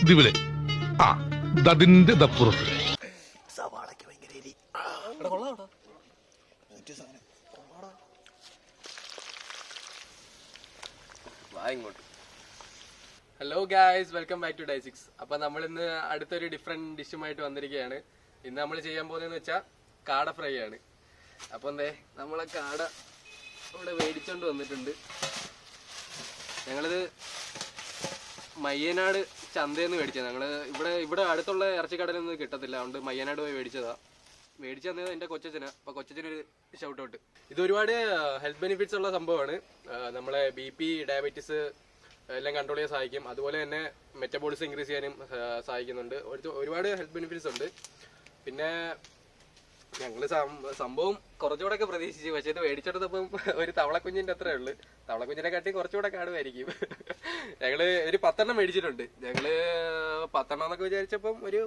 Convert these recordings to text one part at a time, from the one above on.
ദിവിലെ ആ ദതിന്റെ ദപ്പുറത്ത് സവാളക്ക് ഭയങ്കര എരി. Hello guys, welcome back to ഡൈസിക്സ്. അപ്പൊ നമ്മൾ ഇന്ന് അടുത്തൊരു ഡിഫറെന്റ് ഡിഷുമായിട്ട് വന്നിരിക്കുകയാണ്. ഇന്ന് നമ്മൾ ചെയ്യാൻ പോകുന്നതെന്ന് വെച്ചാൽ കാട ഫ്രൈ ആണ്. അപ്പൊ എന്തേ നമ്മളെ കാട ഇവിടെ മേടിച്ചോണ്ട് വന്നിട്ടുണ്ട്. ഞങ്ങളിത് മയ്യനാട് ചന്തയിൽ നിന്ന് മേടിച്ചത്. ഞങ്ങൾ ഇവിടെ അടുത്തുള്ള ഇറച്ചിക്കടലൊന്നും കിട്ടത്തില്ല, അതുകൊണ്ട് മയ്യനാട് പോയി മേടിച്ചതാ. മേടിച്ചു തന്നത് എൻ്റെ കൊച്ചച്ഛനാ. അപ്പോൾ കൊച്ചച്ഛനൊരു ഷൗട്ട് ഔട്ട്. ഇത് ഒരുപാട് ഹെൽത്ത് ബെനിഫിറ്റ്സ് ഉള്ള സംഭവമാണ്. നമ്മളെ BP, ഡയബറ്റീസ് എല്ലാം കൺട്രോൾ ചെയ്യാൻ സഹായിക്കും. അതുപോലെ തന്നെ മെറ്റബോളിസം ഇൻക്രീസ് ചെയ്യാനും സഹായിക്കുന്നുണ്ട്. ഒരുപാട് ഹെൽത്ത് ബെനിഫിറ്റ്സ് ഉണ്ട്. പിന്നെ ഞങ്ങൾ സംഭവം കുറച്ചുകൂടെ ഒക്കെ പ്രതീക്ഷിച്ചു, പക്ഷേ ഇത് മേടിച്ചെടുത്തപ്പം ഒരു തവളക്കുഞ്ഞിൻ്റെ അത്രേ ഉള്ളു. തവളക്കുഞ്ഞിനെ കാട്ടി കുറച്ചുകൂടെ കാടുമായിരിക്കും. ഞങ്ങള് ഒരു 10 മേടിച്ചിട്ടുണ്ട്. ഞങ്ങള് 10 എന്നൊക്കെ വിചാരിച്ചപ്പം ഒരു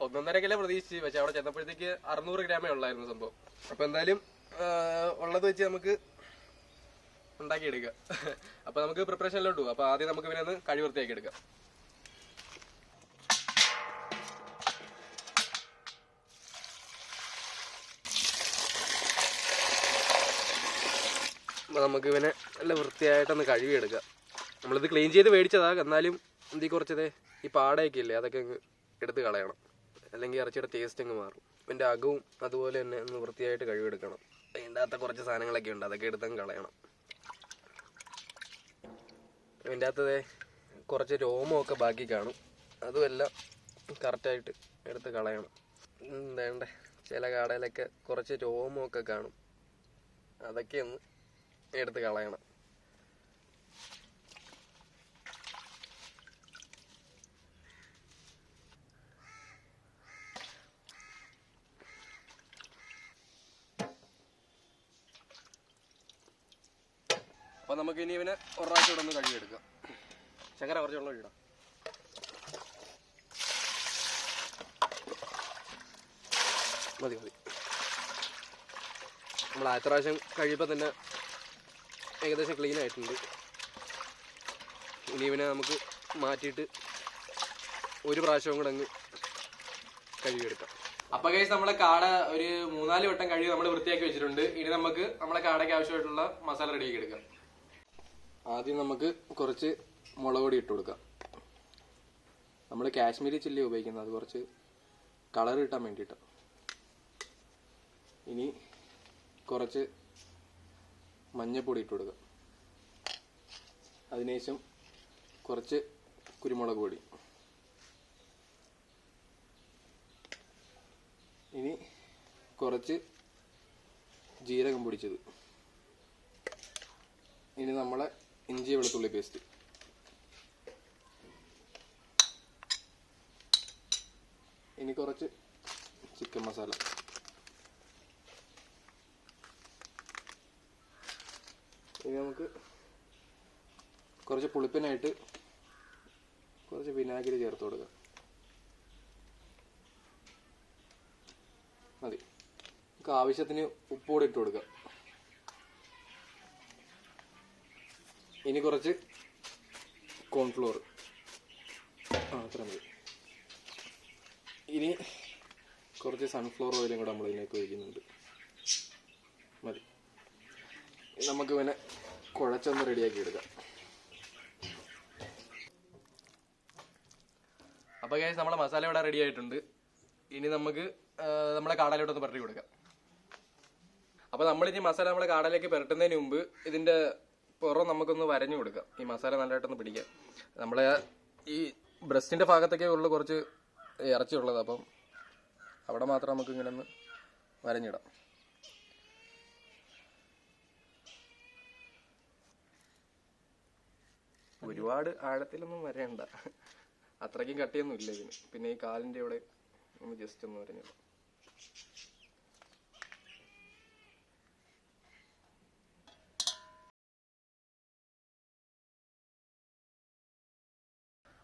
1.5 കിലോ പ്രതീക്ഷിച്ചു, പക്ഷെ അവിടെ ചെന്നപ്പോഴത്തേക്ക് 600 ഗ്രാമേ ഉള്ളായിരുന്നു സംഭവം. അപ്പൊ എന്തായാലും ഉള്ളത് വെച്ച് നമുക്ക് ഉണ്ടാക്കി എടുക്കാം. അപ്പൊ നമുക്ക് പ്രിപ്പറേഷനിലോട്ട് പോകും. അപ്പൊ ആദ്യം നമുക്ക് ഇവനെ ഒന്ന് കഴി വൃത്തിയാക്കി എടുക്കാം. അപ്പോൾ നമുക്ക് ഇവനെ നല്ല വൃത്തിയായിട്ടൊന്ന് കഴുകിയെടുക്കാം. നമ്മളിത് ക്ലീൻ ചെയ്ത് മേടിച്ചതാ, എന്നാലും എന്തി കുറച്ചതേ ഈ പാടയൊക്കെ ഇല്ലേ അതൊക്കെ അങ്ങ് എടുത്ത് കളയണം, അല്ലെങ്കിൽ ഇറച്ചിയുടെ ടേസ്റ്റ് അങ്ങ് മാറും. ഇതിൻ്റെ അകവും അതുപോലെ തന്നെ ഒന്ന് വൃത്തിയായിട്ട് കഴുകിയെടുക്കണം. അതിൻ്റെ അകത്ത് കുറച്ച് സാധനങ്ങളൊക്കെ ഉണ്ട്, അതൊക്കെ എടുത്തങ്ങ് കളയണം. അതിൻ്റെ അകത്തതേ കുറച്ച് രോമമൊക്കെ ബാക്കി കാണും, അതുമെല്ലാം കറക്റ്റായിട്ട് എടുത്ത് കളയണം. വേണ്ട ചില കാടയിലൊക്കെ കുറച്ച് രോമമൊക്കെ കാണും, അതൊക്കെ ഒന്ന് എടുത്ത് കളയണം. അപ്പൊ നമുക്ക് ഇനി ഇവനെ ഒരു പ്രാവശ്യം ഇവിടെ ഒന്ന് കഴുകിയെടുക്കാം. ശങ്കര കുറച്ച് വെള്ളം ഒഴിയിടാം. മതി മതി. നമ്മൾ ആദ്യത്തെ പ്രാവശ്യം കഴിയുമ്പോൾ തന്നെ ഏകദേശം ക്ലീൻ ആയിട്ടുണ്ട്. ഇനി ഇവനെ നമുക്ക് മാറ്റിയിട്ട് ഒരു പ്രാവശ്യവും കൂടെ അങ്ങ് കഴുകിയെടുക്കാം. അപ്പൊ ഗൈസ് നമ്മളെ കാട ഒരു 3-4 വട്ടം കഴുകി നമ്മൾ വൃത്തിയാക്കി വെച്ചിട്ടുണ്ട്. ഇനി നമുക്ക് നമ്മളെ കാടയ്ക്ക് ആവശ്യമായിട്ടുള്ള മസാല റെഡിയാക്കി എടുക്കാം. ആദ്യം നമുക്ക് കുറച്ച് മുളക് പൊടി ഇട്ട് കൊടുക്കാം. നമ്മൾ കാശ്മീരി ചില്ലി ഉപയോഗിക്കുന്നത്, അത് കുറച്ച് കളർ കിട്ടാൻ വേണ്ടിയിട്ടാണ്. ഇനി കുറച്ച് മഞ്ഞൾപ്പൊടി ഇട്ട് കൊടുക്കുക. അതിനുശേഷം കുറച്ച് കുരുമുളക് പൊടി. ഇനി കുറച്ച് ജീരകം പൊടിച്ചത്. ഇനി നമ്മളെ ഇഞ്ചി വെളുത്തുള്ളി പേസ്റ്റ്. ഇനി കുറച്ച് ചിക്കൻ മസാല. ഇനി നമുക്ക് കുറച്ച് പുളിപ്പിനായിട്ട് കുറച്ച് വിനാഗിരി ചേർത്ത് കൊടുക്കാം. മതി. നമുക്ക് ആവശ്യത്തിന് ഉപ്പ് കൂടെ ഇട്ട് കൊടുക്കാം. ഇനി കുറച്ച് കോൺഫ്ലോർ. അത്ര മതി. ഇനി കുറച്ച് സൺഫ്ലവർ ഓയിലും കൂടെ നമ്മൾ ഇതിലേക്ക് ഒഴിക്കുന്നുണ്ട്. മതി. നമുക്ക് ഇവനെ കുഴച്ചൊന്ന് റെഡിയാക്കി എടുക്കാം. അപ്പോൾ ഗൈസ് നമ്മളെ മസാല ഇവിടെ റെഡി ആയിട്ടുണ്ട്. ഇനി നമുക്ക് നമ്മളെ കാടയിലോട്ടൊന്ന് പുരട്ടി കൊടുക്കാം. അപ്പോൾ നമ്മളിനി മസാല നമ്മളെ കാടയിലേക്ക് പുരട്ടുന്നതിന് മുമ്പ് ഇതിൻ്റെ പുറം നമുക്കൊന്ന് വരഞ്ഞു കൊടുക്കാം. ഈ മസാല നല്ലതായിട്ടൊന്ന് പിടിക്കാം. നമ്മളെ ഈ ബ്രസ്റ്റിൻ്റെ ഭാഗത്തൊക്കെ ഉള്ള കുറച്ച് ഇറച്ചി ഉള്ളത്, അപ്പം അവിടെ മാത്രം നമുക്ക് ഇങ്ങനെ ഒന്ന് വരഞ്ഞിടാം. ഒരുപാട് ആഴത്തിലൊന്നും വരേണ്ട, അത്രയ്ക്കും കട്ടിയൊന്നും ഇല്ല ഇതിന്. പിന്നെ ഈ കാലിൻ്റെ ഇവിടെ ഒന്ന് ജസ്റ്റ് ഒന്ന് വരഞ്ഞിടാം.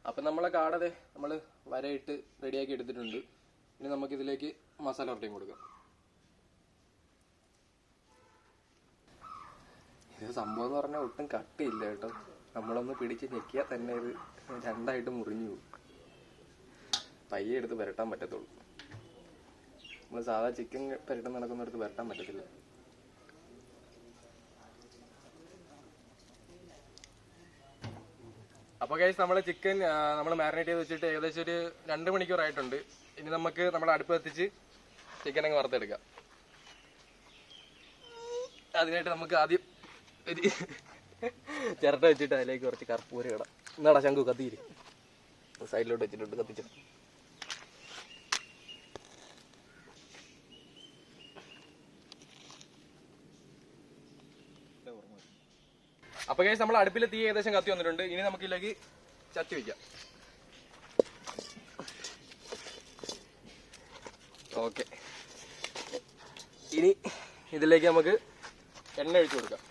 അപ്പം നമ്മളെ കാടതെ നമ്മൾ വരയിട്ട് റെഡിയാക്കി എടുത്തിട്ടുണ്ട്. ഇനി നമുക്കിതിലേക്ക് മസാല പുരട്ടിയും കൊടുക്കാം. ഇത് സംഭവം എന്ന് പറഞ്ഞാൽ ഒട്ടും കട്ടിയില്ല കേട്ടോ. നമ്മളൊന്ന് പിടിച്ച് ഞെക്കിയാൽ തന്നെ ഇത് രണ്ടായിട്ട് മുറിഞ്ഞു പോകും. പയ്യെ എടുത്ത് പുരട്ടാൻ പറ്റത്തുള്ളൂ. നമ്മൾ സാധാ ചിക്കൻ പുരട്ടം നടക്കുന്നിടത്ത് പുരട്ടാൻ പറ്റത്തില്ല. അപ്പോൾ ഗൈസ് നമ്മൾ ചിക്കൻ നമ്മൾ മാരിനേറ്റ് ചെയ്ത് വെച്ചിട്ട് ഏകദേശം ഒരു 2 മണിക്കൂറായിട്ടുണ്ട്. ഇനി നമുക്ക് നമ്മുടെ അടുപ്പ് കത്തിച്ച് ചിക്കൻ അങ്ങ് വറുത്തെടുക്കാം. അതിനായിട്ട് നമുക്ക് ആദ്യം ഒരു ചിരട്ട വെച്ചിട്ട് അതിലേക്ക് കുറച്ച് കർപ്പൂരം ഇടാം. എന്നാടാ ശംഖു കത്തിയിര് സൈഡിലോട്ട് വെച്ചിട്ടുണ്ട് കത്തിച്ചു. അപ്പൊ ഗൈസ് നമ്മൾ അടുപ്പിൽ തീ ഏകദേശം കത്തി വന്നിട്ടുണ്ട്. ഇനി നമുക്ക് ഇതിലേക്ക് ചട്ടി വെക്കാം. ഓക്കെ, ഇനി ഇതിലേക്ക് നമുക്ക് എണ്ണ ഒഴിച്ചു കൊടുക്കാം.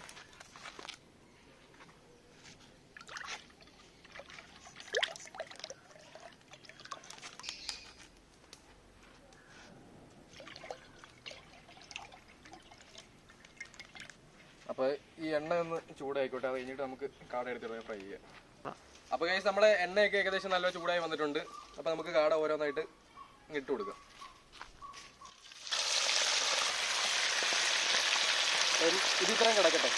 അപ്പോൾ ഈ എണ്ണ ഒന്ന് ചൂടായിക്കോട്ടെ. അത് കഴിഞ്ഞിട്ട് നമുക്ക് കാട എടുത്തിട്ട് ഫ്രൈ ചെയ്യാം. അപ്പോൾ ഗൈസ് നമ്മളെ എണ്ണയൊക്കെ ഏകദേശം നല്ല ചൂടായി വന്നിട്ടുണ്ട്. അപ്പോൾ നമുക്ക് കാട ഓരോന്നായിട്ട് ഇട്ട് കൊടുക്കാം. ഇത് ഇത്രയും കിടക്കട്ടെ,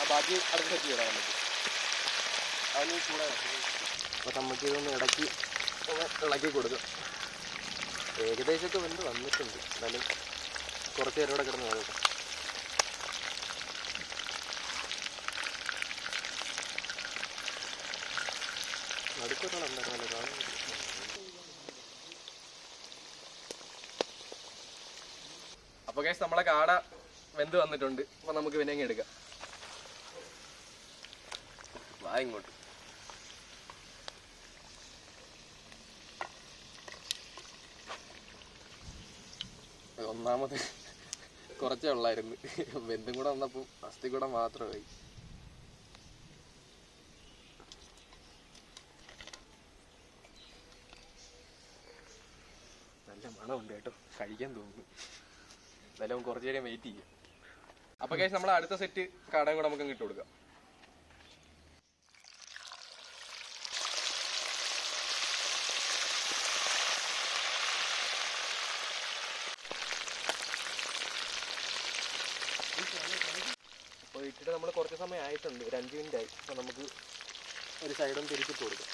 ആ ബാക്കി അടുത്ത് സെറ്റ് ചെയ്യണം നമുക്ക്. അതിന് ചൂടായി. അപ്പോൾ നമുക്ക് ഇതൊന്ന് ഇളക്കി കൊടുക്കാം. ഏകദേശമൊക്കെ വെന്ത് വന്നിട്ടുണ്ട്. എന്നാലും കുറച്ച് നേരം കൂടെ കിടന്ന് നോക്കാം. അടുത്തൊരാളുണ്ടായിരുന്നല്ലോ കാണാൻ. അപ്പോൾ ഗൈസ് നമ്മളെ കാട വെന്ത് വന്നിട്ടുണ്ട്. അപ്പോൾ നമുക്ക് വിനങ്ങി എടുക്കാം. വാ ഇങ്ങോട്ട്. ഒന്നാമത് കുറച്ചേ ഉള്ളായിരുന്നു, വെന്തും കൂടെ വന്നപ്പോൾ അസ്ഥി കൂടെ മാത്രമായി. നല്ല മണമുണ്ട് കേട്ടോ, കഴിക്കാൻ തോന്നുന്നു. എന്തായാലും കുറച്ച് നേരം വെയിറ്റ് ചെയ്യാം. അപ്പോൾ ഗൈസ് നമ്മൾ അടുത്ത സെറ്റ് കാടയും കൂടെ നമുക്ക് ഇട്ട് കൊടുക്കാം. അപ്പോൾ ഇട്ടിട്ട് നമ്മൾ കുറച്ച് സമയം ആയിട്ടുണ്ട്, ഒരു 5 മിനിറ്റ് ആയി. അപ്പോൾ നമുക്ക് ഒരു സൈഡും തിരിച്ചിട്ട് കൊടുക്കാം.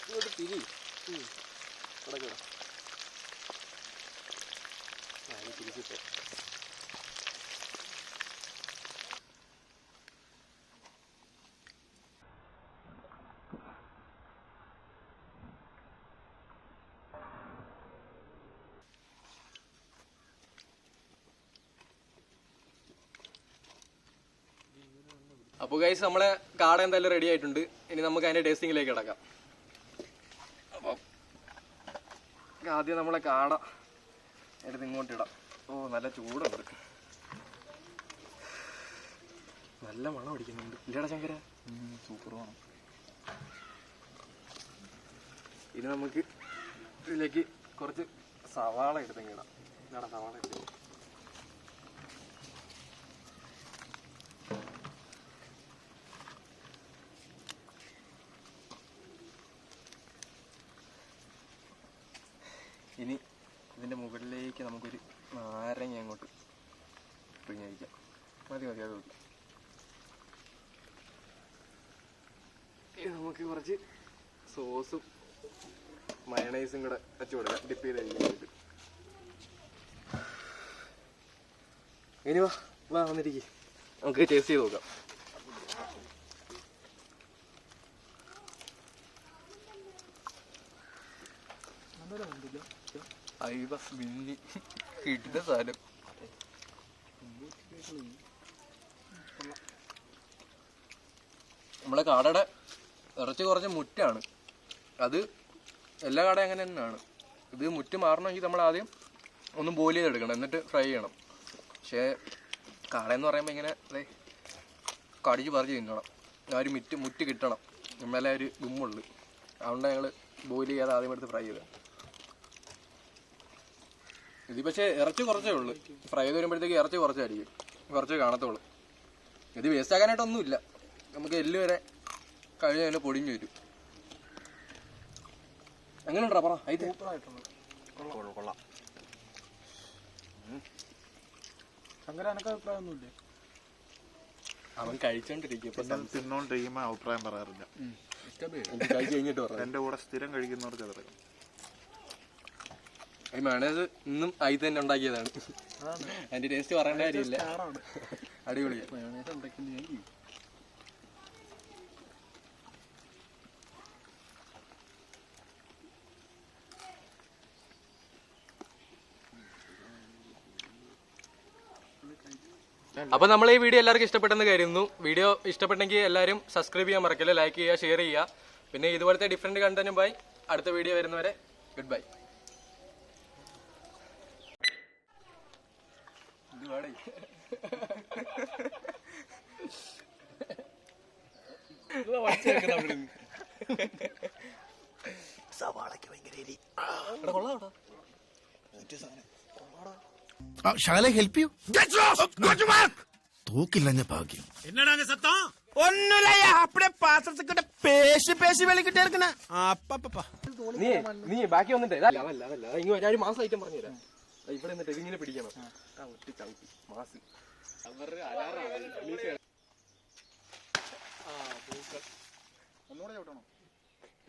ഇങ്ങോട്ട് തിരി കിടക്കണം. തിരിച്ചിട്ട് അപ്പോൾ ഗൈസ് നമ്മളെ കാട എന്തായാലും റെഡി ആയിട്ടുണ്ട്. ഇനി നമുക്ക് അതിൻ്റെ ടേസ്റ്റിങ്ങിലേക്ക് കിടക്കാം. അപ്പം ആദ്യം നമ്മളെ കാട എടുത്ത് ഇങ്ങോട്ട് ഇടാം. ഓ നല്ല ചൂടുണ്ട്, നല്ല മണം അടിക്കുന്നുണ്ട്. ഇല്ലടാ ശങ്കര, സൂപ്പർ മണം. ഇനി നമുക്ക് ഇതിലേക്ക് കുറച്ച് സവാള എടുത്തെങ്കിടാം. ഇല്ലടാ സവാള എടുത്ത് ഇനി ഇതിൻ്റെ മുകളിലേക്ക് നമുക്കൊരു നാരങ്ങ അങ്ങോട്ട് പിഴിഞ്ഞഴിക്കാം. മതി മതി, അത് നോക്കി. ഇനി നമുക്ക് കുറച്ച് സോസും മയണൈസും കൂടെ വെച്ച് കൊടുക്കാം, ഡിപ്പ് ചെയ്ത് കഴിക്കാനായിട്ട്. ഇനി വാ വന്നിരിക്കും, നമുക്ക് ടേസ്റ്റ് ചെയ്ത് നോക്കാം. കിട്ടുന്ന സാധനം നമ്മളെ കാടയുടെ ഇറച്ചി കുറച്ച് മുറ്റാണ്. അത് എല്ലാ കാടയും അങ്ങനെ തന്നെയാണ്. ഇത് മുറ്റ് മാറണമെങ്കിൽ നമ്മൾ ആദ്യം ഒന്ന് ബോയിൽ ചെയ്തെടുക്കണം, എന്നിട്ട് ഫ്രൈ ചെയ്യണം. പക്ഷേ കാടയെന്ന് പറയുമ്പോൾ ഇങ്ങനെ അതെ കടിച്ച് പറിച്ച് തിന്നണം. ആ ഒരു മുറ്റ് കിട്ടണം, എന്നാലേ ഒരു ഗുമ്മുള്ളു. അതുകൊണ്ട് ഞങ്ങൾ ബോയിൽ ചെയ്യാതെ ആദ്യം എടുത്ത് ഫ്രൈ ചെയ്ത്. ഇത് പക്ഷേ ഇറച്ചി കുറച്ചേ ഉള്ളൂ. ഫ്രൈ ചെയ്ത് വരുമ്പോഴത്തേക്ക് ഇറച്ചി കുറച്ചായിരിക്കും, കുറച്ചേ കാണത്തുള്ളൂ. ഇത് വേസ്റ്റ് ആക്കാനായിട്ടൊന്നുമില്ല. നമുക്ക് എല്ല് വരെ കഴിഞ്ഞ പൊടിഞ്ഞു വരും. എങ്ങനെ ഉണ്ടാ പറ? കൊള്ളാം. അവൻ കഴിച്ചോണ്ടിരിക്കും. തിന്നോണ്ടിരിക്കുമ്പോ അഭിപ്രായം പറയാറില്ല. കഴിച്ച് കഴിഞ്ഞിട്ട് പറയാം. എന്റെ കൂടെ സ്ഥിരം കഴിക്കുന്നവർക്ക് അതറിയാം. ഈ മയണൈസ് ഇന്നും ആയി തന്നെ ഉണ്ടാക്കിയതാണ്. അതിന്റെ ടേസ്റ്റ് പറയേണ്ട കാര്യമില്ല. അടിപൊളിയാണ്. അപ്പൊ നമ്മൾ ഈ വീഡിയോ എല്ലാവർക്കും ഇഷ്ടപ്പെട്ടെന്ന് കരുതുന്നു. വീഡിയോ ഇഷ്ടപ്പെട്ടെങ്കിൽ എല്ലാവരും സബ്സ്ക്രൈബ് ചെയ്യാൻ മറക്കല്ലേ, ലൈക്ക് ചെയ്യുക, ഷെയർ ചെയ്യുക. പിന്നെ ഇതുപോലത്തെ ഡിഫറെന്റ് കണ്ടന്റുമായി അടുത്ത വീഡിയോ വരുന്നവരെ ഗുഡ് ബൈ. സവാളക്ക് ഭയങ്കര എരി. ശകല ഹെൽപ്പ് ചെയ്യൂ. തൂക്കില്ല ഭാഗ്യം. என்னடாங்க சத்தம்? ஒண்ணுலையா அப்படியே பாத்திரத்துக்கிட்ட பேசி பேசி வெளிக்கிட்டே இருக்குண்ணா. அப்பப்பா നീ ബാക്കി വന്നിട്ട് അതല്ല ഇങ്ങനെ ഒരു മാസം ഐറ്റം പറഞ്ഞുതരാം. ഇവിടെ നിന്നിട്ട് ഇതിങ്ങനെ പിടിക്കണം. മാസ്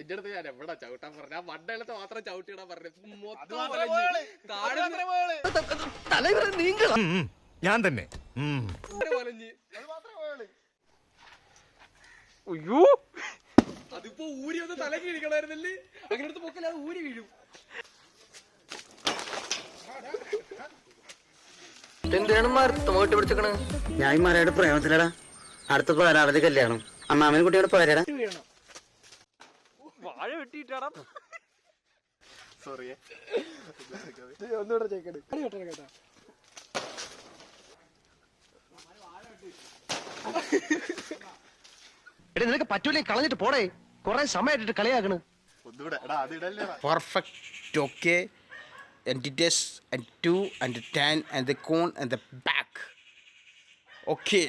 എന്റെ അടുത്ത് ഞാൻ എവിടെ ചവിട്ടാൻ പറഞ്ഞ മണ്ടയിലത്തെ മാത്രം ചവിട്ടിയിടാൻ പറഞ്ഞു. ഞാൻ തന്നെ. അയ്യോ അതിപ്പോ ഊരി ഒന്ന് തലക്ക് ഇരിക്കണായിരുന്നല്ലേ. അങ്ങനെ അടുത്ത് പൊക്കല്ല, അത് ഊരി വീഴും. ഞാൻ ഈ മരയുടെ പ്രേമത്തിലടാ. അടുത്ത പാലാവധി കല്യാണം. അമ്മാമനെ കുട്ടിയോട് പോരാടാ. വാഴ വെട്ടിയിട്ടാടാ. സോറി. ഒന്നുകൂടെ ചേക്കട് കേട്ടാ. എടാ നിനക്ക് പറ്റൂലേ, കളഞ്ഞിട്ട് പോടേ. കൊറേ സമയമായിട്ട് കളിയാക്കണ്. ഒന്നുകൂടെ എടാ അത് ഇടല്ലേടാ. perfect. Okay, and the test and 2 and the 10 and the cone and the back. Okay.